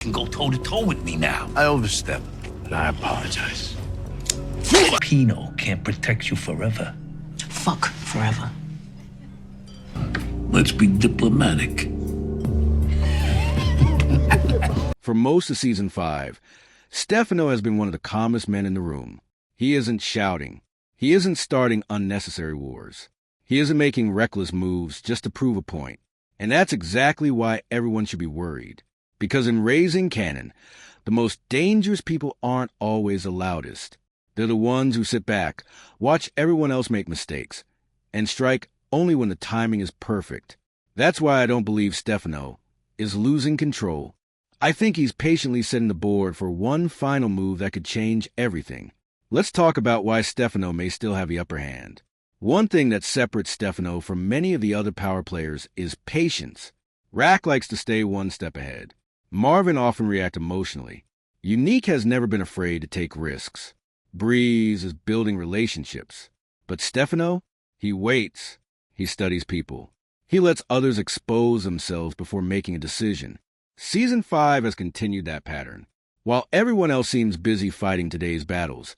can go toe-to-toe with me now. I overstepped, and I apologize. Pino can't protect you forever. Fuck forever. Let's be diplomatic. For most of Season 5, Stefano has been one of the calmest men in the room. He isn't shouting. He isn't starting unnecessary wars. He isn't making reckless moves just to prove a point. And that's exactly why everyone should be worried. Because in raising Kanan, the most dangerous people aren't always the loudest. They're the ones who sit back, watch everyone else make mistakes, and strike only when the timing is perfect. That's why I don't believe Stefano is losing control. I think he's patiently setting the board for one final move that could change everything. Let's talk about why Stefano may still have the upper hand. One thing that separates Stefano from many of the other power players is patience. Rack likes to stay one step ahead. Marvin often reacts emotionally. Unique has never been afraid to take risks. Breeze is building relationships. But Stefano, he waits. He studies people. He lets others expose themselves before making a decision. Season 5 has continued that pattern. While everyone else seems busy fighting today's battles,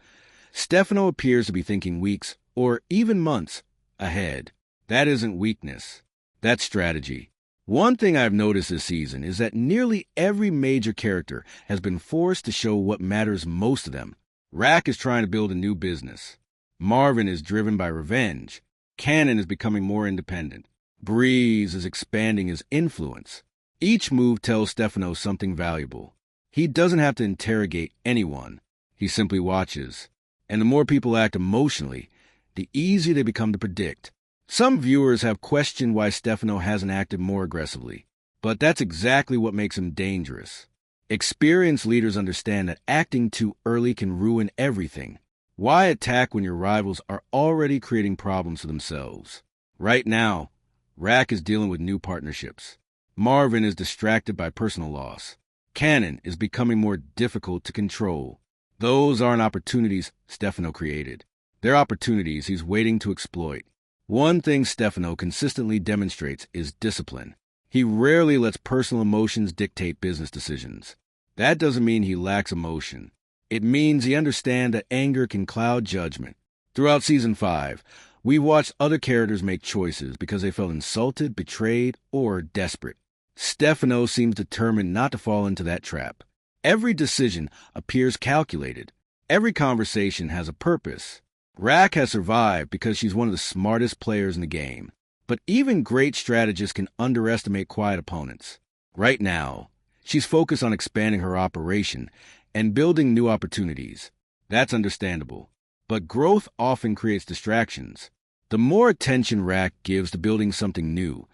Stefano appears to be thinking weeks or even months ahead. That isn't weakness. That's strategy. One thing I've noticed this season is that nearly every major character has been forced to show what matters most to them. Rack is trying to build a new business. Marvin is driven by revenge. Kanan is becoming more independent. Breeze is expanding his influence. Each move tells Stefano something valuable. He doesn't have to interrogate anyone. He simply watches. And the more people act emotionally, the easier they become to predict. Some viewers have questioned why Stefano hasn't acted more aggressively. But that's exactly what makes him dangerous. Experienced leaders understand that acting too early can ruin everything. Why attack when your rivals are already creating problems for themselves? Right now, Rack is dealing with new partnerships. Marvin is distracted by personal loss. Kanan is becoming more difficult to control. Those aren't opportunities Stefano created. They're opportunities he's waiting to exploit. One thing Stefano consistently demonstrates is discipline. He rarely lets personal emotions dictate business decisions. That doesn't mean he lacks emotion. It means he understands that anger can cloud judgment. Throughout Season 5, we've watched other characters make choices because they felt insulted, betrayed, or desperate. Stefano seems determined not to fall into that trap. Every decision appears calculated. Every conversation has a purpose. Rack has survived because she's one of the smartest players in the game. But even great strategists can underestimate quiet opponents. Right now, she's focused on expanding her operation and building new opportunities. That's understandable. But growth often creates distractions. The more attention Rack gives to building something new,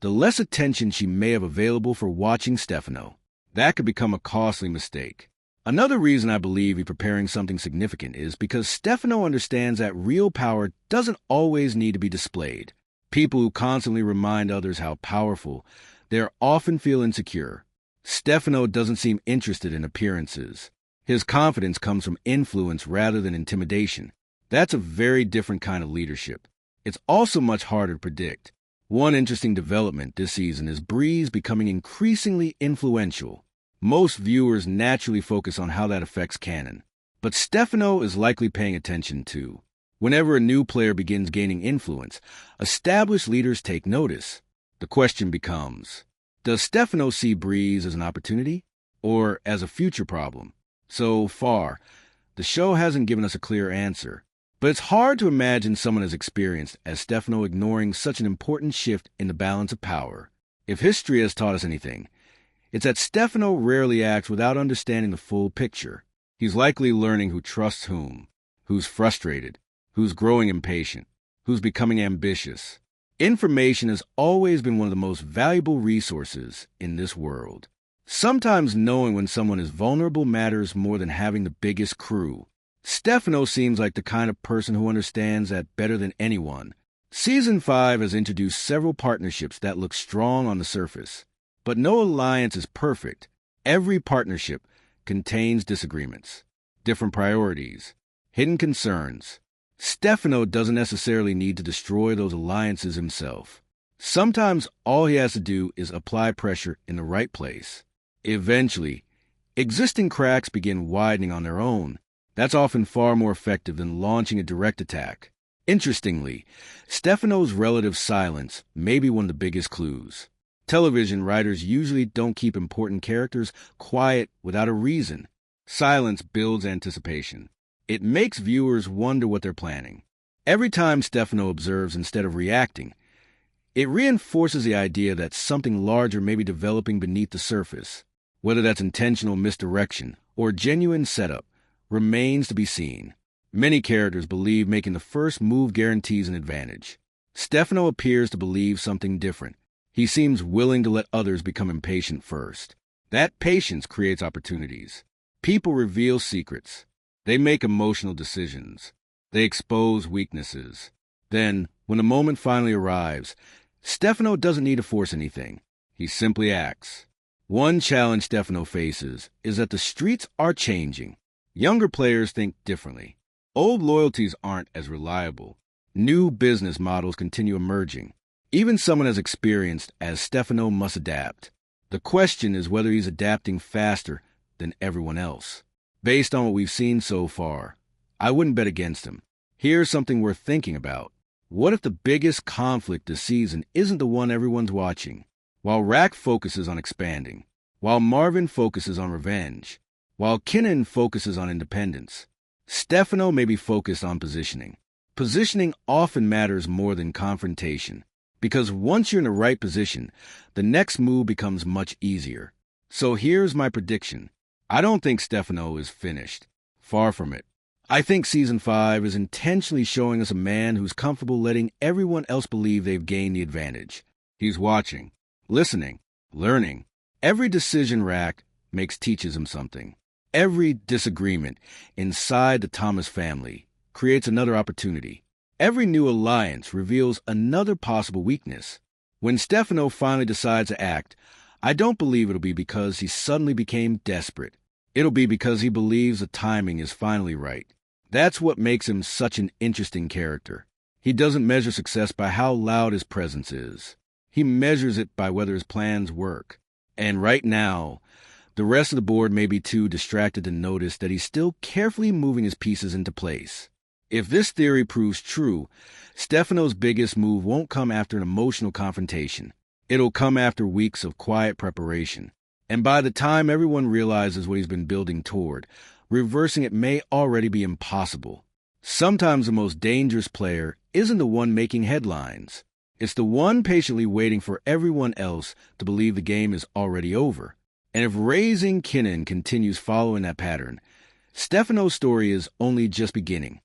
the less attention she may have available for watching Stefano. That could become a costly mistake. Another reason I believe he's preparing something significant is because Stefano understands that real power doesn't always need to be displayed. People who constantly remind others how powerful they often feel insecure. Stefano doesn't seem interested in appearances. His confidence comes from influence rather than intimidation. That's a very different kind of leadership. It's also much harder to predict. One interesting development this season is Breeze becoming increasingly influential. Most viewers naturally focus on how that affects Kanan. But Stefano is likely paying attention too. Whenever a new player begins gaining influence, established leaders take notice. The question becomes, does Stefano see Breeze as an opportunity or as a future problem? So far, the show hasn't given us a clear answer. But it's hard to imagine someone as experienced as Stefano ignoring such an important shift in the balance of power. If history has taught us anything, it's that Stefano rarely acts without understanding the full picture. He's likely learning who trusts whom, who's frustrated, who's growing impatient, who's becoming ambitious. Information has always been one of the most valuable resources in this world. Sometimes knowing when someone is vulnerable matters more than having the biggest crew. Stefano seems like the kind of person who understands that better than anyone. Season 5 has introduced several partnerships that look strong on the surface. But no alliance is perfect. Every partnership contains disagreements, different priorities, hidden concerns. Stefano doesn't necessarily need to destroy those alliances himself. Sometimes all he has to do is apply pressure in the right place. Eventually, Existing cracks begin widening on their own. That's often far more effective than launching a direct attack. Interestingly, Stefano's relative silence may be one of the biggest clues. Television writers usually don't keep important characters quiet without a reason. Silence builds anticipation. It makes viewers wonder what they're planning. Every time Stefano observes instead of reacting, it reinforces the idea that something larger may be developing beneath the surface. Whether that's intentional misdirection or genuine setup remains to be seen. Many characters believe making the first move guarantees an advantage. Stefano appears to believe something different. He seems willing to let others become impatient first. That patience creates opportunities. People reveal secrets. They make emotional decisions. They expose weaknesses. Then, when the moment finally arrives, Stefano doesn't need to force anything. He simply acts. One challenge Stefano faces is that the streets are changing. Younger players think differently. Old loyalties aren't as reliable. New business models continue emerging. Even someone as experienced as Stefano must adapt. The question is whether he's adapting faster than everyone else. Based on what we've seen so far, I wouldn't bet against him. Here's something worth thinking about. What if the biggest conflict this season isn't the one everyone's watching? While Rack focuses on expanding, while Marvin focuses on revenge, while Kanan focuses on independence, Stefano may be focused on positioning. Positioning often matters more than confrontation, because once you're in the right position, the next move becomes much easier. So here's my prediction. I don't think Stefano is finished. Far from it. I think Season 5 is intentionally showing us a man who's comfortable letting everyone else believe they've gained the advantage. He's watching, listening, learning. Every decision Rack makes teaches him something. Every disagreement inside the Thomas family creates another opportunity. Every new alliance reveals another possible weakness. When Stefano finally decides to act, I don't believe it'll be because he suddenly became desperate. It'll be because he believes the timing is finally right. That's what makes him such an interesting character. He doesn't measure success by how loud his presence is. He measures it by whether his plans work. And right now, the rest of the board may be too distracted to notice that he's still carefully moving his pieces into place. If this theory proves true, Stefano's biggest move won't come after an emotional confrontation. It'll come after weeks of quiet preparation. And by the time everyone realizes what he's been building toward, reversing it may already be impossible. Sometimes the most dangerous player isn't the one making headlines. It's the one patiently waiting for everyone else to believe the game is already over. And if raising Kanan continues following that pattern, Stefano's story is only just beginning.